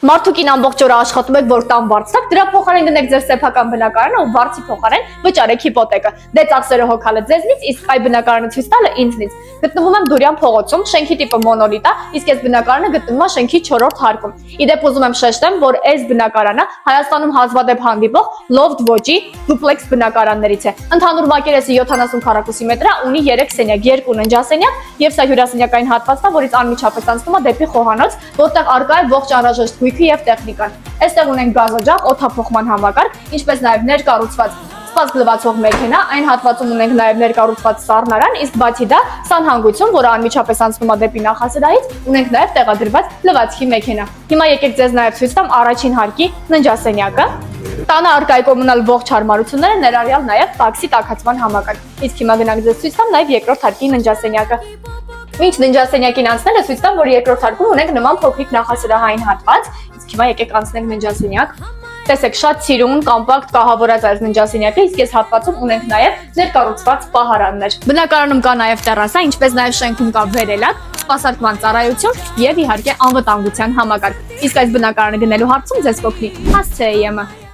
Մարդուկին ամբողջ օրը աշխատում եք, որ տան վարձակ, դրա փոխարեն գնեք ձեր սեփական բնակարանը ու վարձի փոխարեն վճարեք հիպոթեկը։ Դե ծախսերը հոգալը ձեզնից, իսկ այ բնակարանը ցույց տալը ինձնից։ Գտնվում եմ Դուրյան փողոցում, շենքի տիպը մոնոլիտ է, իսկ այս բնակարանը գտնվում է շենքի 4-րդ հարկում։ Իդեպ ուզում եմ շեշտեմ, որ այս բնակարանը Հայաստանում հազվադեպ հանդիպող loft ոճի դուպլեքս բնակարաններից է։ Ընդհանուր մակերեսը 70 քառակուսի մետր է, ունի 3 սենյակ, 2 ննջասենյակ եւ սա հյուրասենյակային հատվածն է, որից անմիջապես անցնում է դեպի խոհանոց, որտեղ առկա է ողջ անհրաժեշտ եւ տեխնիկան։ Այստեղ ունենք գազօջախ, օդափոխման համակարգ, ինչպես նաև ներկառուցված սպասք լվացող մեքենա, այն հատվածում ունենք նաև ներկառուցված սառնարան, իսկ բացի դա սանհանգույցում, որը անմիջապես անցնում է դեպի նախասրահից, ունենք նաև տեղադրված լվացքի մեքենա։ Հիմա եկեք ձեզ նաև ցույց տամ առաջին հարկի ննջասենյակը։ Տանը առկա է կոմունալ ողջ հարմարությունները, ներառյալ նաև տաքսի տաքացման համակարգ։ Իսկ հիմա գնանք ձեզ ցույց տամ նաև երկրորդ հարկի ննջասենյակը։ Մինչ ննջասենյակին անցնելը ցույց տամ, որ երկրորդ հարկում ունենք նման փոքրիկ նախասրահային հատված, իսկ հիմա եկեք անցնենք ննջասենյակ։ Տեսեք, շատ սիրուն, կոմպակտ, կահավորած այս ննջասենյակը, իսկ այս հատվածում ունենք նաև ներկառուցված պահարաններ։ Բնակարանում կա նաև տերասա, ինչպես նաև շենքում կա վերելակ, սպասարկման ծառայություն եւ իհարկե անվտանգության համակարգ։ Իսկ այս բնակարանը գնելու հարցում ձեզ կօգնի HCM-ը։